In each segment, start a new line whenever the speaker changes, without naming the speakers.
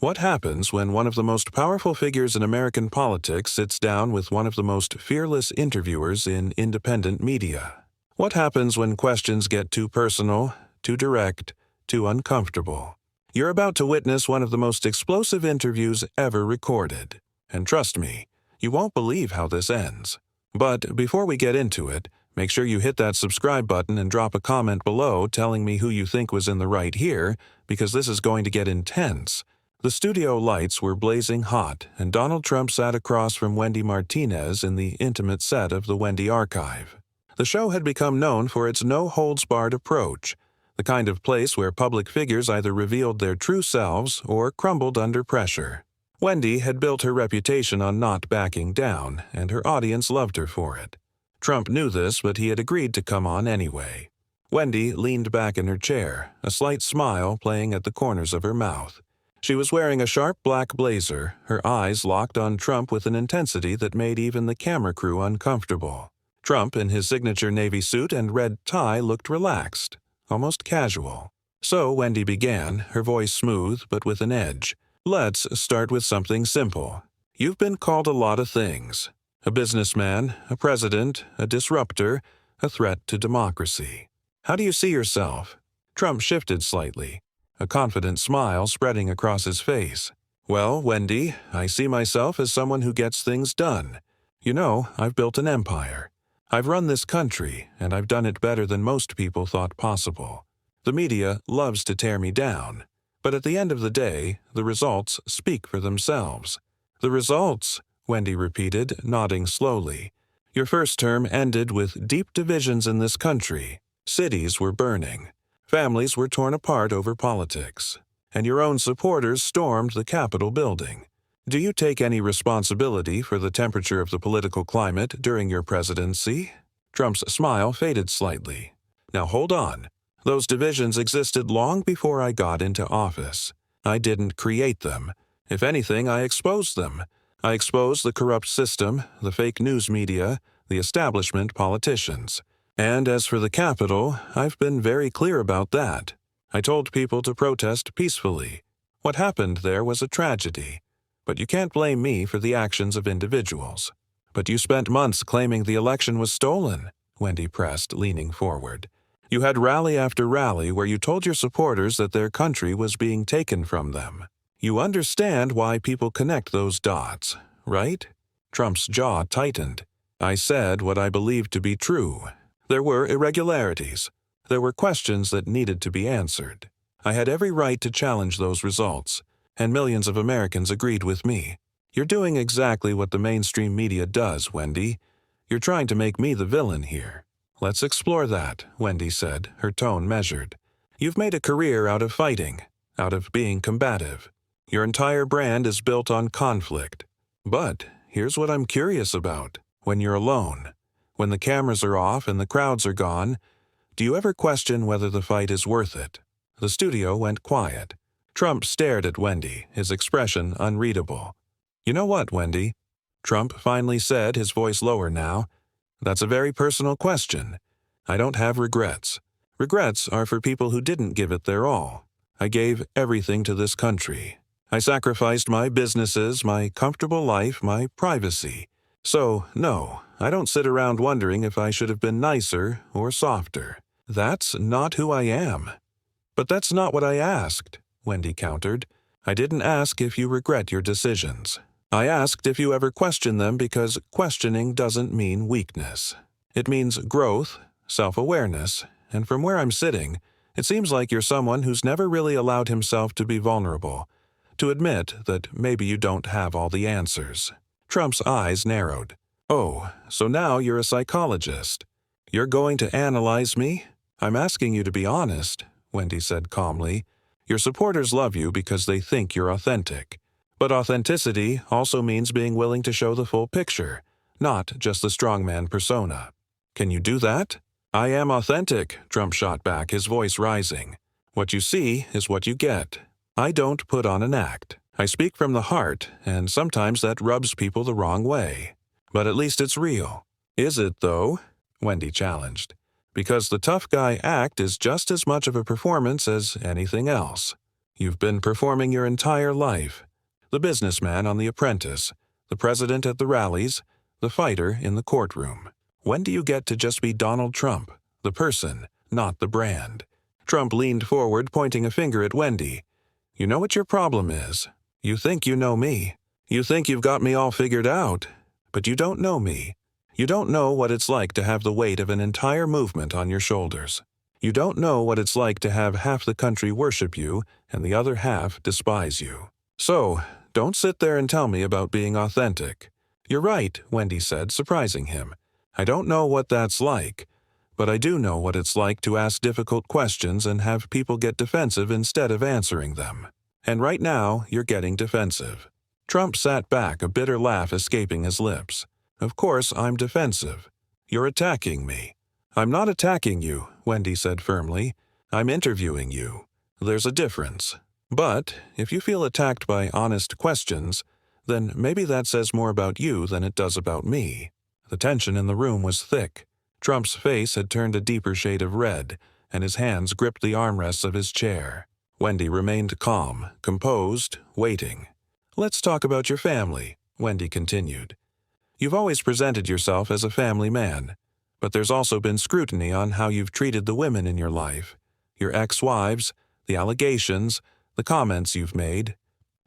What happens when one of the most powerful figures in American politics sits down with one of the most fearless interviewers in independent media? What happens when questions get too personal, too direct, too uncomfortable? You're about to witness one of the most explosive interviews ever recorded. And trust me, you won't believe how this ends. But before we get into it, make sure you hit that subscribe button and drop a comment below telling me who you think was in the right here, because this is going to get intense. The studio lights were blazing hot, and Donald Trump sat across from Wendy Martinez in the intimate set of the Wendy archive. The show had become known for its no-holds-barred approach, the kind of place where public figures either revealed their true selves or crumbled under pressure. Wendy had built her reputation on not backing down, and her audience loved her for it. Trump knew this, but he had agreed to come on anyway. Wendy leaned back in her chair, a slight smile playing at the corners of her mouth. She was wearing a sharp black blazer, her eyes locked on Trump with an intensity that made even the camera crew uncomfortable. Trump, in his signature navy suit and red tie, looked relaxed, almost casual. So Wendy began, her voice smooth but with an edge. Let's start with something simple. You've been called a lot of things. A businessman, a president, a disruptor, a threat to democracy. How do you see yourself? Trump shifted slightly, a confident smile spreading across his face. Well, Wendy, I see myself as someone who gets things done. You know, I've built an empire. I've run this country, and I've done it better than most people thought possible. The media loves to tear me down, but at the end of the day, the results speak for themselves. The results, Wendy repeated, nodding slowly. Your first term ended with deep divisions in this country. Cities were burning. Families were torn apart over politics, and your own supporters stormed the Capitol building. Do you take any responsibility for the temperature of the political climate during your presidency? Trump's smile faded slightly. Now hold on. Those divisions existed long before I got into office. I didn't create them. If anything, I exposed them. I exposed the corrupt system, the fake news media, the establishment politicians. And as for the Capitol, I've been very clear about that. I told people to protest peacefully. What happened there was a tragedy. But you can't blame me for the actions of individuals. But you spent months claiming the election was stolen, Wendy pressed, leaning forward. You had rally after rally where you told your supporters that their country was being taken from them. You understand why people connect those dots, right? Trump's jaw tightened. I said what I believed to be true. There were irregularities. There were questions that needed to be answered. I had every right to challenge those results, and millions of Americans agreed with me. You're doing exactly what the mainstream media does, Wendy. You're trying to make me the villain here. Let's explore that, Wendy said, her tone measured. You've made a career out of fighting, out of being combative. Your entire brand is built on conflict. But here's what I'm curious about. When you're alone, when the cameras are off and the crowds are gone, do you ever question whether the fight is worth it? The studio went quiet. Trump stared at Wendy, his expression unreadable. You know what, Wendy? Trump finally said, his voice lower now. That's a very personal question. I don't have regrets. Regrets are for people who didn't give it their all. I gave everything to this country. I sacrificed my businesses, my comfortable life, my privacy. So, no, I don't sit around wondering if I should have been nicer or softer. That's not who I am. But that's not what I asked, Wendy countered. I didn't ask if you regret your decisions. I asked if you ever question them because questioning doesn't mean weakness. It means growth, self-awareness, and from where I'm sitting, it seems like you're someone who's never really allowed himself to be vulnerable, to admit that maybe you don't have all the answers. Trump's eyes narrowed. Oh, so now you're a psychologist. You're going to analyze me? I'm asking you to be honest, Wendy said calmly. Your supporters love you because they think you're authentic. But authenticity also means being willing to show the full picture, not just the strongman persona. Can you do that? I am authentic, Trump shot back, his voice rising. What you see is what you get. I don't put on an act. I speak from the heart, and sometimes that rubs people the wrong way. But at least it's real. Is it, though? Wendy challenged. Because the tough guy act is just as much of a performance as anything else. You've been performing your entire life. The businessman on The Apprentice, the president at the rallies, the fighter in the courtroom. When do you get to just be Donald Trump, the person, not the brand? Trump leaned forward, pointing a finger at Wendy. You know what your problem is? You think you know me. You think you've got me all figured out. But you don't know me. You don't know what it's like to have the weight of an entire movement on your shoulders. You don't know what it's like to have half the country worship you and the other half despise you. So, don't sit there and tell me about being authentic. You're right, Wendy said, surprising him. I don't know what that's like, but I do know what it's like to ask difficult questions and have people get defensive instead of answering them. And right now, you're getting defensive. Trump sat back, a bitter laugh escaping his lips. Of course, I'm defensive. You're attacking me. I'm not attacking you, Wendy said firmly. I'm interviewing you. There's a difference. But if you feel attacked by honest questions, then maybe that says more about you than it does about me. The tension in the room was thick. Trump's face had turned a deeper shade of red, and his hands gripped the armrests of his chair. Wendy remained calm, composed, waiting. Let's talk about your family, Wendy continued. You've always presented yourself as a family man, but there's also been scrutiny on how you've treated the women in your life, your ex-wives, the allegations, the comments you've made.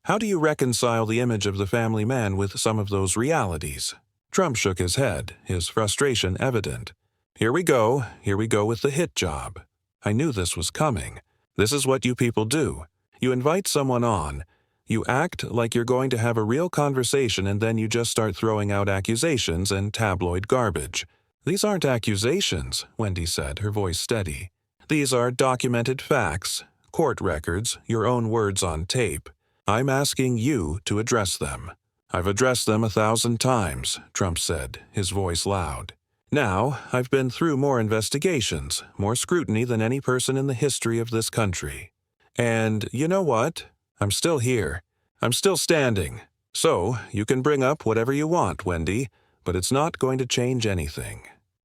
How do you reconcile the image of the family man with some of those realities? Trump shook his head, his frustration evident. Here we go with the hit job. I knew this was coming. This is what you people do. You invite someone on. You act like you're going to have a real conversation and then you just start throwing out accusations and tabloid garbage. These aren't accusations, Wendy said, her voice steady. These are documented facts, court records, your own words on tape. I'm asking you to address them. I've addressed them 1,000 times, Trump said, his voice loud. Now, I've been through more investigations, more scrutiny than any person in the history of this country. And you know what? I'm still here. I'm still standing. So, you can bring up whatever you want, Wendy, but it's not going to change anything.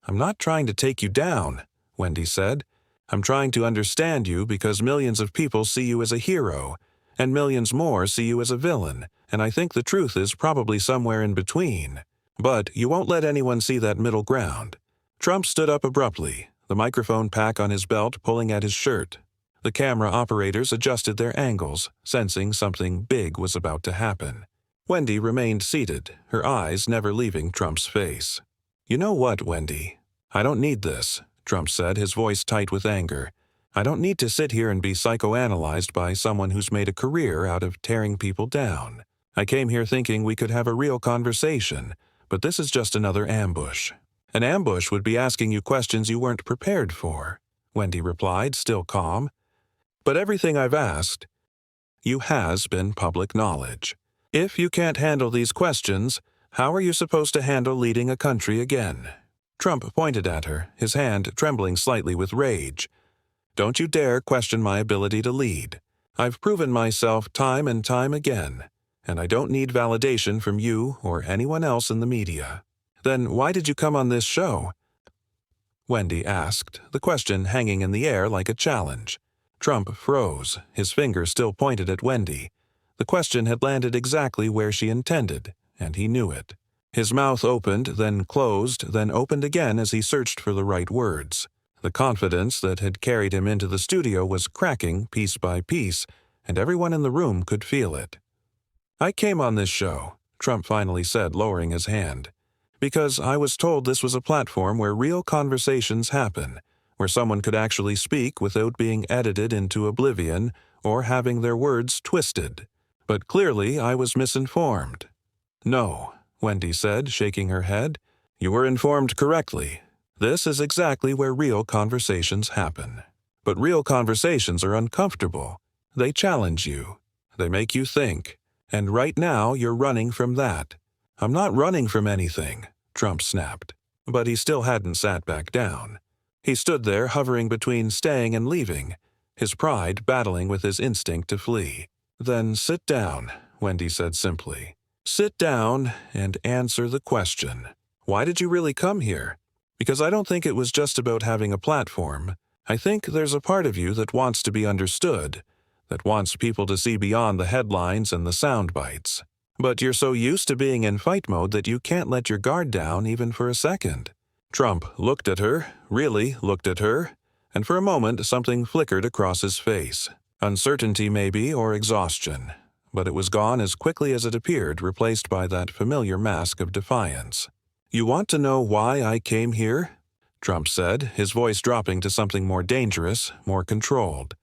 I'm not trying to take you down, Wendy said. I'm trying to understand you because millions of people see you as a hero, and millions more see you as a villain, and I think the truth is probably somewhere in between. But you won't let anyone see that middle ground. Trump stood up abruptly, the microphone pack on his belt pulling at his shirt. The camera operators adjusted their angles, sensing something big was about to happen. Wendy remained seated, her eyes never leaving Trump's face. You know what, Wendy? I don't need this, Trump said, his voice tight with anger. I don't need to sit here and be psychoanalyzed by someone who's made a career out of tearing people down. I came here thinking we could have a real conversation, but this is just another ambush. An ambush would be asking you questions you weren't prepared for, Wendy replied, still calm. But everything I've asked you has been public knowledge. If you can't handle these questions, how are you supposed to handle leading a country again? Trump pointed at her, his hand trembling slightly with rage. Don't you dare question my ability to lead. I've proven myself time and time again, and I don't need validation from you or anyone else in the media. Then why did you come on this show? Wendy asked, the question hanging in the air like a challenge. Trump froze, his finger still pointed at Wendy. The question had landed exactly where she intended, and he knew it. His mouth opened, then closed, then opened again as he searched for the right words. The confidence that had carried him into the studio was cracking piece by piece, and everyone in the room could feel it. I came on this show, Trump finally said, lowering his hand, because I was told this was a platform where real conversations happen, where someone could actually speak without being edited into oblivion or having their words twisted. But clearly I was misinformed. No, Wendy said, shaking her head. You were informed correctly. This is exactly where real conversations happen. But real conversations are uncomfortable. They challenge you. They make you think. And right now you're running from that. I'm not running from anything, Trump snapped. But he still hadn't sat back down. He stood there hovering between staying and leaving, his pride battling with his instinct to flee. Then sit down, Wendy said simply. Sit down and answer the question. Why did you really come here? Because I don't think it was just about having a platform. I think there's a part of you that wants to be understood, that wants people to see beyond the headlines and the sound bites. But you're so used to being in fight mode that you can't let your guard down even for a second. Trump looked at her, really looked at her, and for a moment something flickered across his face. Uncertainty maybe, or exhaustion. But it was gone as quickly as it appeared, replaced by that familiar mask of defiance. "You want to know why I came here?" Trump said, his voice dropping to something more dangerous, more controlled.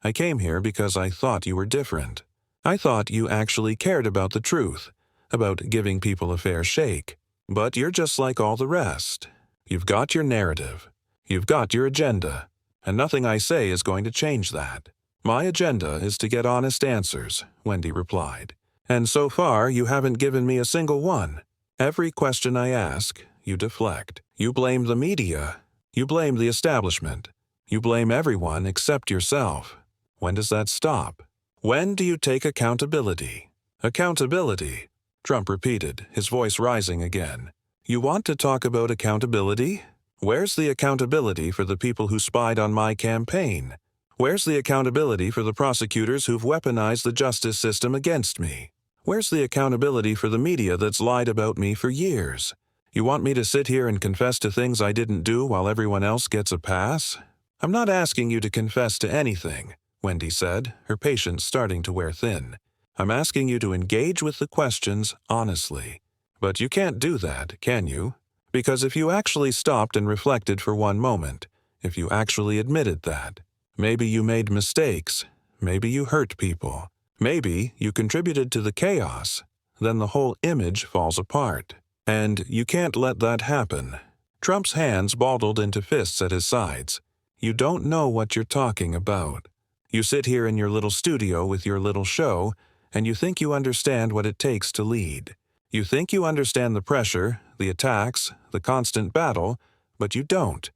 "I came here because I thought you were different. I thought you actually cared about the truth, about giving people a fair shake. But you're just like all the rest. You've got your narrative. You've got your agenda. And nothing I say is going to change that. My agenda is to get honest answers," Wendy replied. "And so far, you haven't given me a single one. Every question I ask, you deflect. You blame the media. You blame the establishment. You blame everyone except yourself. When does that stop? When do you take accountability?" "Accountability," Trump repeated, his voice rising again. "You want to talk about accountability? Where's the accountability for the people who spied on my campaign? Where's the accountability for the prosecutors who've weaponized the justice system against me? Where's the accountability for the media that's lied about me for years? You want me to sit here and confess to things I didn't do while everyone else gets a pass?" "I'm not asking you to confess to anything," Wendy said, her patience starting to wear thin. "I'm asking you to engage with the questions honestly. But you can't do that, can you? Because if you actually stopped and reflected for one moment, if you actually admitted that, maybe you made mistakes, maybe you hurt people, maybe you contributed to the chaos, then the whole image falls apart. And you can't let that happen." Trump's hands balled into fists at his sides. "You don't know what you're talking about. You sit here in your little studio with your little show, and you think you understand what it takes to lead. You think you understand the pressure, the attacks, the constant battle, but you don't.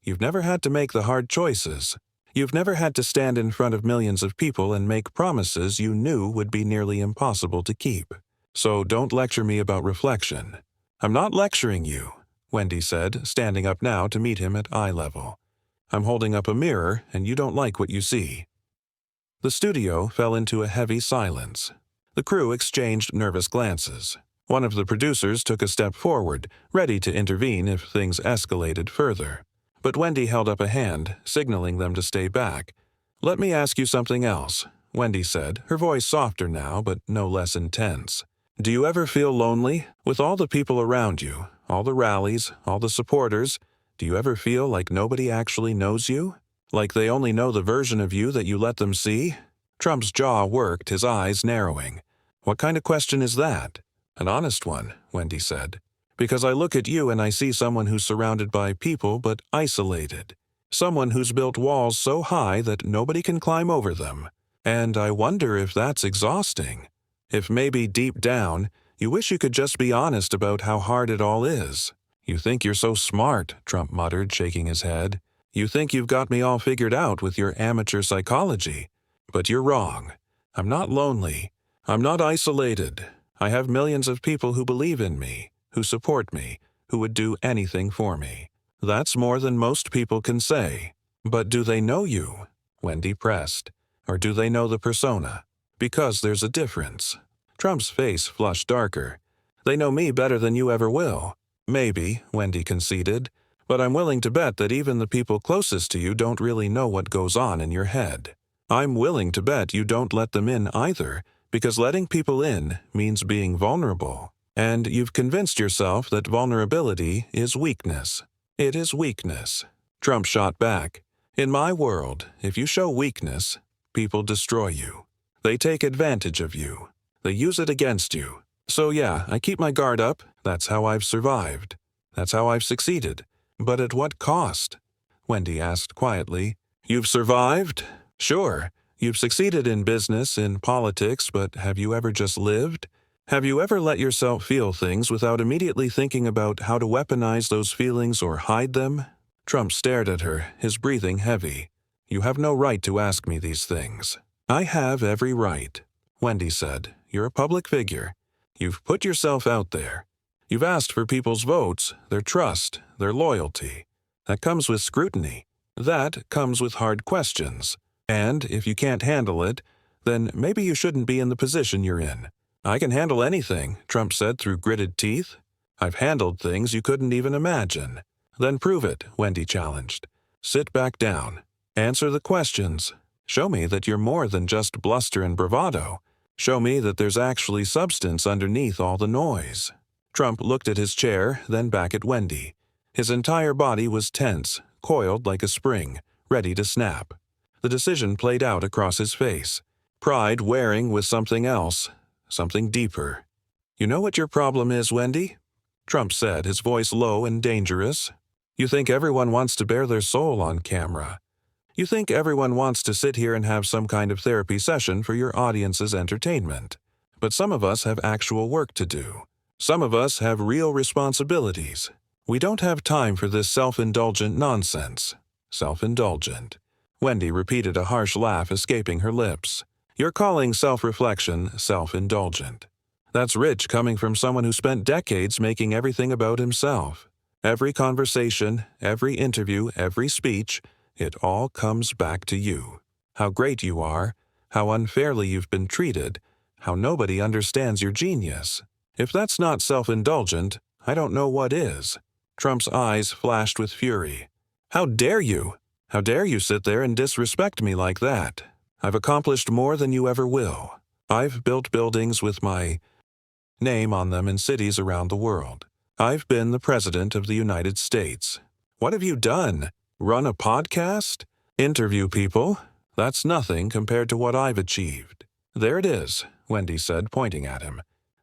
You've never had to make the hard choices. You've never had to stand in front of millions of people and make promises you knew would be nearly impossible to keep. So don't lecture me about reflection." "I'm not lecturing you," Wendy said, standing up now to meet him at eye level. "I'm holding up a mirror, and you don't like what you see." The studio fell into a heavy silence. The crew exchanged nervous glances. One of the producers took a step forward, ready to intervene if things escalated further. But Wendy held up a hand, signaling them to stay back. "Let me ask you something else," Wendy said, her voice softer now but no less intense. "Do you ever feel lonely? With all the people around you, all the rallies, all the supporters, do you ever feel like nobody actually knows you? Like they only know the version of you that you let them see?" Trump's jaw worked, his eyes narrowing. "What kind of question is that?" "An honest one," Wendy said. "Because I look at you and I see someone who's surrounded by people but isolated. Someone who's built walls so high that nobody can climb over them. And I wonder if that's exhausting. If maybe deep down, you wish you could just be honest about how hard it all is." "You think you're so smart," Trump muttered, shaking his head. "You think you've got me all figured out with your amateur psychology. But you're wrong. I'm not lonely. I'm not isolated. I have millions of people who believe in me, who support me, who would do anything for me. That's more than most people can say. But do they know you?" Wendy pressed. "Or do they know the persona? Because there's a difference." Trump's face flushed darker. "They know me better than you ever will." "Maybe," Wendy conceded, "but I'm willing to bet that even the people closest to you don't really know what goes on in your head. I'm willing to bet you don't let them in either, because letting people in means being vulnerable. And you've convinced yourself that vulnerability is weakness. It is weakness." Trump shot back. "In my world, if you show weakness, people destroy you. They take advantage of you. They use it against you. So yeah, I keep my guard up. That's how I've survived. That's how I've succeeded. But at what cost?" Wendy asked quietly. "You've survived? Sure. You've succeeded in business, in politics, but have you ever just lived? Have you ever let yourself feel things without immediately thinking about how to weaponize those feelings or hide them?" Trump stared at her, his breathing heavy. "You have no right to ask me these things." "I have every right," Wendy said. "You're a public figure. You've put yourself out there. You've asked for people's votes, their trust, their loyalty. That comes with scrutiny. That comes with hard questions. And if you can't handle it, then maybe you shouldn't be in the position you're in. I can handle anything, Trump said through gritted teeth. I've handled things you couldn't even imagine. Then prove it, Wendy challenged. Sit back down. Answer the questions. Show me that you're more than just bluster and bravado. Show me that there's actually substance underneath all the noise. Trump looked at his chair, then back at Wendy. His entire body was tense, coiled like a spring, ready to snap. The decision played out across his face. Pride wearing with something else, something deeper. You know what your problem is, Wendy? Trump said, his voice low and dangerous. You think everyone wants to bare their soul on camera. You think everyone wants to sit here and have some kind of therapy session for your audience's entertainment. But some of us have actual work to do. Some of us have real responsibilities. We don't have time for this self-indulgent nonsense. Self-indulgent. Wendy repeated, a harsh laugh escaping her lips. You're calling self-reflection self-indulgent. That's rich coming from someone who spent decades making everything about himself. Every conversation, every interview, every speech, it all comes back to you. How great you are, how unfairly you've been treated, how nobody understands your genius. If that's not self-indulgent, I don't know what is. Trump's eyes flashed with fury. How dare you? How dare you sit there and disrespect me like that? I've accomplished more than you ever will. I've built buildings with my name on them in cities around the world. I've been the President of the United States. What have you done? Run a podcast? Interview people? That's nothing compared to what I've achieved. There it is, Wendy said, pointing at him.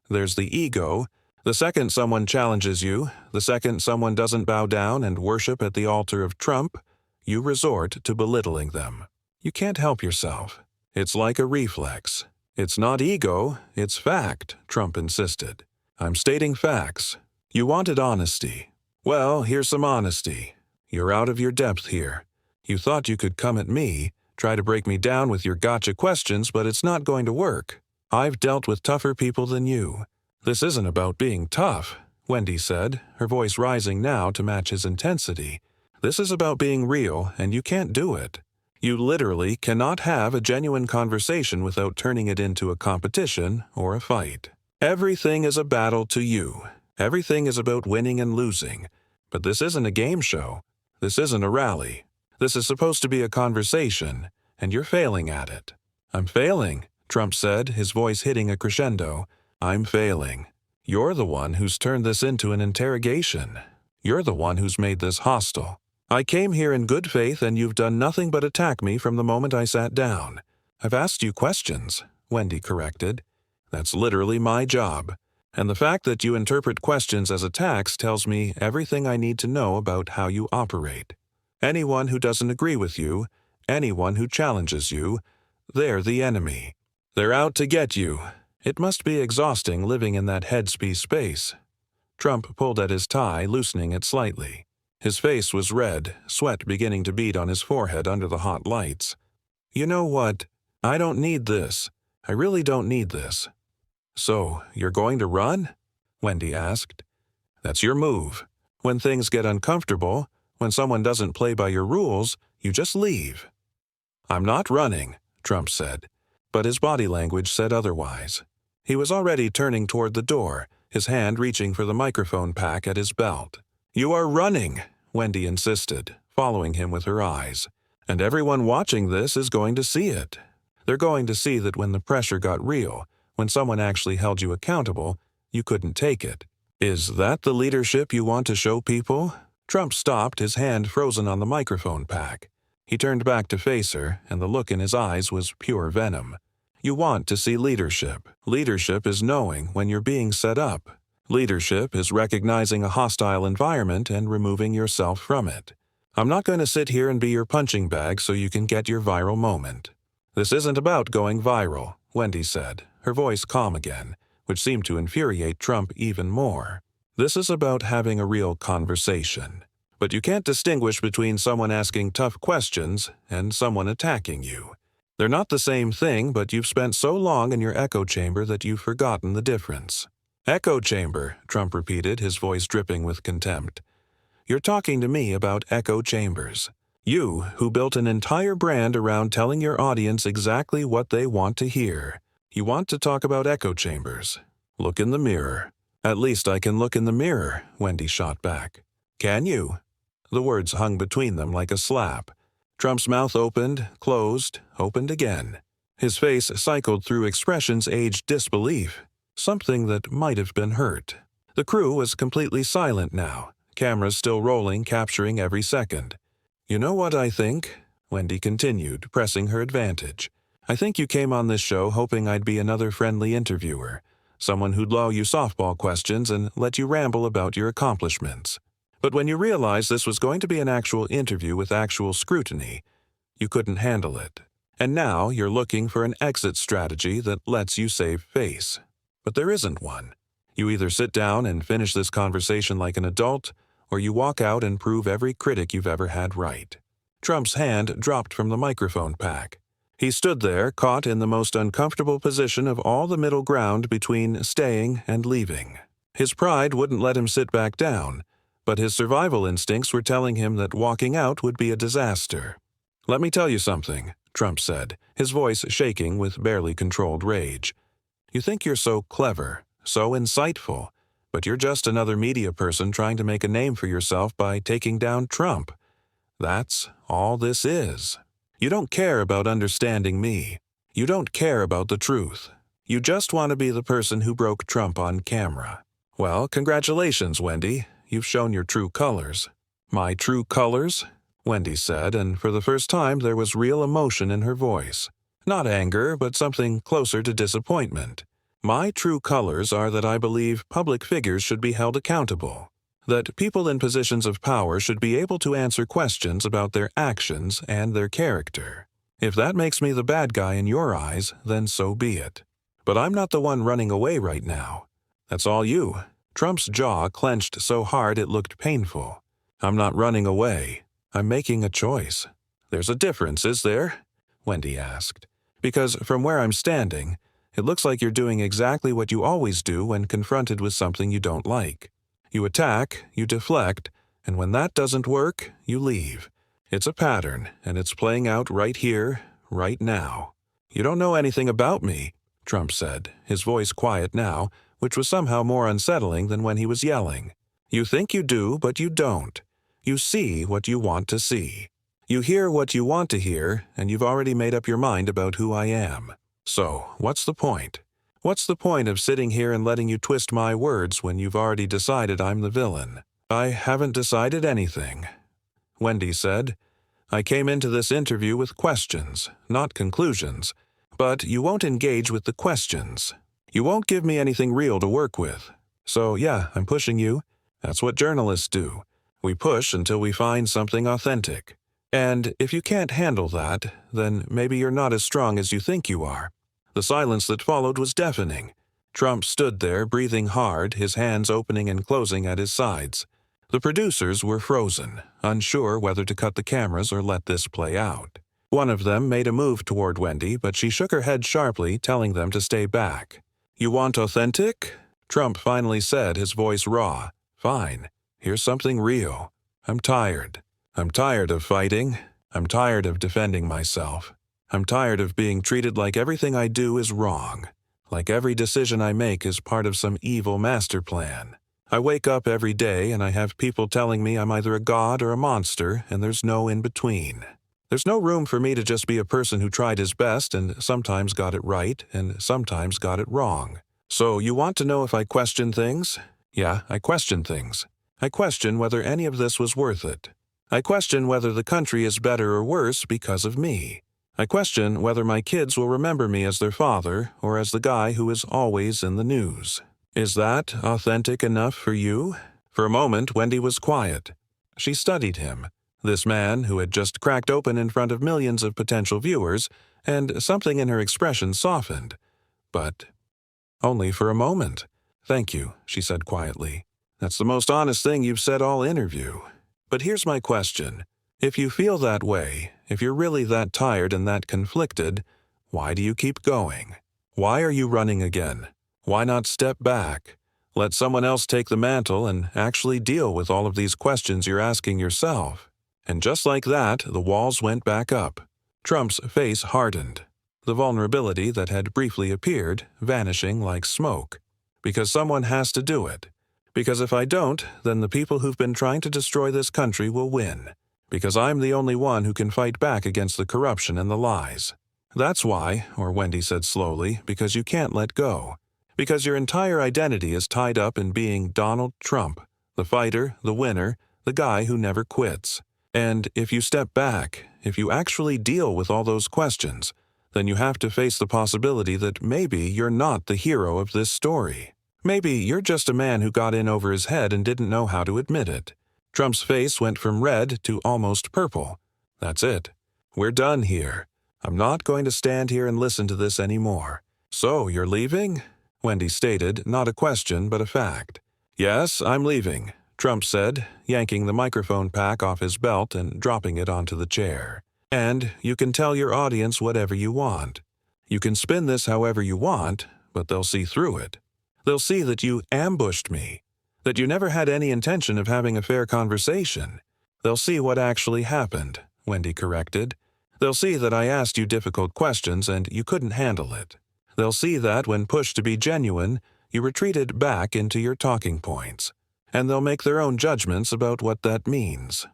There's the ego. The second someone challenges you, the second someone doesn't bow down and worship at the altar of Trump, you resort to belittling them. You can't help yourself. It's like a reflex. It's not ego, it's fact, Trump insisted. I'm stating facts. You wanted honesty. Well, here's some honesty. You're out of your depth here. You thought you could come at me, try to break me down with your gotcha questions, but it's not going to work. I've dealt with tougher people than you. This isn't about being tough, Wendy said, her voice rising now to match his intensity. This is about being real, and you can't do it. You literally cannot have a genuine conversation without turning it into a competition or a fight. Everything is a battle to you. Everything is about winning and losing. But this isn't a game show. This isn't a rally. This is supposed to be a conversation, and you're failing at it. I'm failing, Trump said, his voice hitting a crescendo. I'm failing. You're the one who's turned this into an interrogation. You're the one who's made this hostile. I came here in good faith, and you've done nothing but attack me from the moment I sat down. I've asked you questions, Wendy corrected. That's literally my job. And the fact that you interpret questions as attacks tells me everything I need to know about how you operate. Anyone who doesn't agree with you, anyone who challenges you, they're the enemy. They're out to get you. It must be exhausting living in that headspace space. Trump pulled at his tie, loosening it slightly. His face was red, sweat beginning to bead on his forehead under the hot lights. You know what? I don't need this. I really don't need this. So, you're going to run? Wendy asked. That's your move. When things get uncomfortable, when someone doesn't play by your rules, you just leave. I'm not running, Trump said, but his body language said otherwise. He was already turning toward the door, his hand reaching for the microphone pack at his belt. You are running, Wendy insisted, following him with her eyes. And everyone watching this is going to see it. They're going to see that when the pressure got real, when someone actually held you accountable, you couldn't take it. Is that the leadership you want to show people? Trump stopped, his hand frozen on the microphone pack. He turned back to face her, and the look in his eyes was pure venom. You want to see leadership. Leadership is knowing when you're being set up. Leadership is recognizing a hostile environment and removing yourself from it. I'm not going to sit here and be your punching bag so you can get your viral moment. This isn't about going viral, Wendy said, her voice calm again, which seemed to infuriate Trump even more. This is about having a real conversation. But you can't distinguish between someone asking tough questions and someone attacking you. They're not the same thing, but you've spent so long in your echo chamber that you've forgotten the difference. Echo chamber, Trump repeated, his voice dripping with contempt. You're talking to me about echo chambers. You, who built an entire brand around telling your audience exactly what they want to hear. You want to talk about echo chambers. Look in the mirror. At least I can look in the mirror, Wendy shot back. Can you? The words hung between them like a slap. Trump's mouth opened, closed, opened again. His face cycled through expressions aged disbelief, something that might have been hurt. The crew was completely silent now, cameras still rolling, capturing every second. You know what I think? Wendy continued, pressing her advantage. I think you came on this show hoping I'd be another friendly interviewer, someone who'd lull you softball questions and let you ramble about your accomplishments. But when you realized this was going to be an actual interview with actual scrutiny, you couldn't handle it. And now you're looking for an exit strategy that lets you save face. But there isn't one. You either sit down and finish this conversation like an adult, or you walk out and prove every critic you've ever had right. Trump's hand dropped from the microphone pack. He stood there, caught in the most uncomfortable position of all the middle ground between staying and leaving. His pride wouldn't let him sit back down, but his survival instincts were telling him that walking out would be a disaster. Let me tell you something, Trump said, his voice shaking with barely controlled rage. You think you're so clever, so insightful, but you're just another media person trying to make a name for yourself by taking down Trump. That's all this is. You don't care about understanding me. You don't care about the truth. You just want to be the person who broke Trump on camera. Well, congratulations, Wendy. You've shown your true colors. My true colors? Wendy said, and for the first time there was real emotion in her voice. Not anger, but something closer to disappointment. My true colors are that I believe public figures should be held accountable. That people in positions of power should be able to answer questions about their actions and their character. If that makes me the bad guy in your eyes, then so be it. But I'm not the one running away right now. That's all you. Trump's jaw clenched so hard it looked painful. I'm not running away. I'm making a choice. There's a difference, is there? Wendy asked. Because from where I'm standing, it looks like you're doing exactly what you always do when confronted with something you don't like. You attack, you deflect, and when that doesn't work, you leave. It's a pattern, and it's playing out right here, right now. You don't know anything about me, Trump said, his voice quiet now, which was somehow more unsettling than when he was yelling. You think you do, but you don't. You see what you want to see. You hear what you want to hear, and you've already made up your mind about who I am. So, what's the point? What's the point of sitting here and letting you twist my words when you've already decided I'm the villain? I haven't decided anything, Wendy said. I came into this interview with questions, not conclusions. But you won't engage with the questions. You won't give me anything real to work with. So yeah, I'm pushing you. That's what journalists do. We push until we find something authentic. And if you can't handle that, then maybe you're not as strong as you think you are. The silence that followed was deafening. Trump stood there, breathing hard, his hands opening and closing at his sides. The producers were frozen, unsure whether to cut the cameras or let this play out. One of them made a move toward Wendy, but she shook her head sharply, telling them to stay back. You want authentic? Trump finally said, his voice raw. Fine. Here's something real. I'm tired. I'm tired of fighting. I'm tired of defending myself. I'm tired of being treated like everything I do is wrong. Like every decision I make is part of some evil master plan. I wake up every day and I have people telling me I'm either a god or a monster, and there's no in-between. There's no room for me to just be a person who tried his best and sometimes got it right and sometimes got it wrong. So you want to know if I question things? Yeah, I question things. I question whether any of this was worth it. I question whether the country is better or worse because of me. I question whether my kids will remember me as their father or as the guy who is always in the news. Is that authentic enough for you? For a moment, Wendy was quiet. She studied him, this man who had just cracked open in front of millions of potential viewers, and something in her expression softened. But only for a moment. Thank you, she said quietly. That's the most honest thing you've said all interview. But here's my question. If you feel that way, if you're really that tired and that conflicted, why do you keep going? Why are you running again? Why not step back? Let someone else take the mantle and actually deal with all of these questions you're asking yourself. And just like that, the walls went back up. Trump's face hardened, the vulnerability that had briefly appeared vanishing like smoke. Because someone has to do it. Because if I don't, then the people who've been trying to destroy this country will win. Because I'm the only one who can fight back against the corruption and the lies. That's why, or Wendy said slowly, because you can't let go. Because your entire identity is tied up in being Donald Trump, the fighter, the winner, the guy who never quits. And if you step back, if you actually deal with all those questions, then you have to face the possibility that maybe you're not the hero of this story. Maybe you're just a man who got in over his head and didn't know how to admit it. Trump's face went from red to almost purple. That's it. We're done here. I'm not going to stand here and listen to this anymore. So, you're leaving? Wendy stated, not a question but a fact. Yes, I'm leaving, Trump said, yanking the microphone pack off his belt and dropping it onto the chair. And you can tell your audience whatever you want. You can spin this however you want, but they'll see through it. They'll see that you ambushed me, that you never had any intention of having a fair conversation. They'll see what actually happened, Wendy corrected. They'll see that I asked you difficult questions and you couldn't handle it. They'll see that when pushed to be genuine, you retreated back into your talking points. And they'll make their own judgments about what that means.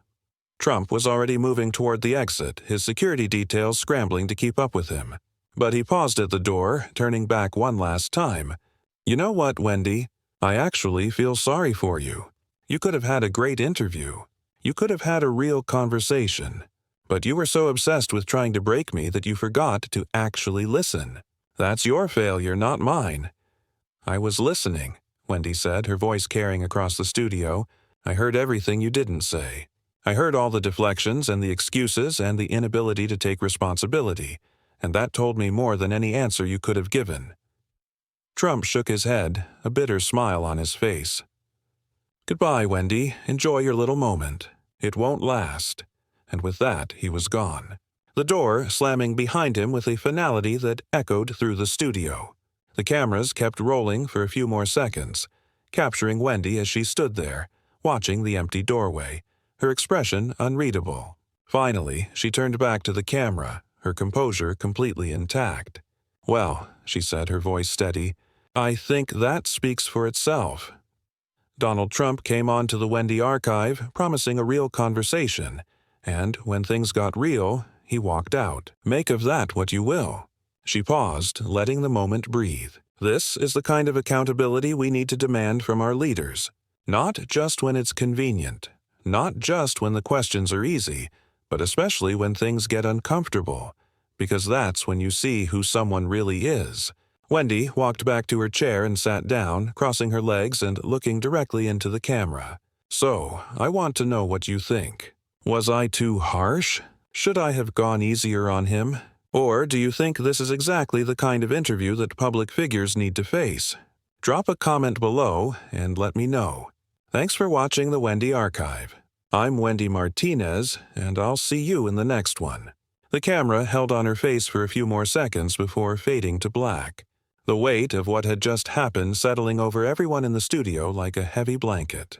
Trump was already moving toward the exit, his security details scrambling to keep up with him. But he paused at the door, turning back one last time. You know what, Wendy? I actually feel sorry for you. You could have had a great interview. You could have had a real conversation. But you were so obsessed with trying to break me that you forgot to actually listen. That's your failure, not mine. I was listening, Wendy said, her voice carrying across the studio. I heard everything you didn't say. I heard all the deflections and the excuses and the inability to take responsibility, and that told me more than any answer you could have given. Trump shook his head, a bitter smile on his face. Goodbye, Wendy. Enjoy your little moment. It won't last. And with that, he was gone. The door slamming behind him with a finality that echoed through the studio. The cameras kept rolling for a few more seconds, capturing Wendy as she stood there, watching the empty doorway, her expression unreadable. Finally, she turned back to the camera, her composure completely intact. Well, she said, her voice steady, I think that speaks for itself. Donald Trump came onto the Wendy archive, promising a real conversation, and when things got real, he walked out. Make of that what you will. She paused, letting the moment breathe. This is the kind of accountability we need to demand from our leaders. Not just when it's convenient, not just when the questions are easy, but especially when things get uncomfortable, because that's when you see who someone really is. Wendy walked back to her chair and sat down, crossing her legs and looking directly into the camera. So, I want to know what you think. Was I too harsh? Should I have gone easier on him? Or do you think this is exactly the kind of interview that public figures need to face? Drop a comment below and let me know. Thanks for watching the Wendy Archive. I'm Wendy Martinez, and I'll see you in the next one. The camera held on her face for a few more seconds before fading to black, the weight of what had just happened settling over everyone in the studio like a heavy blanket.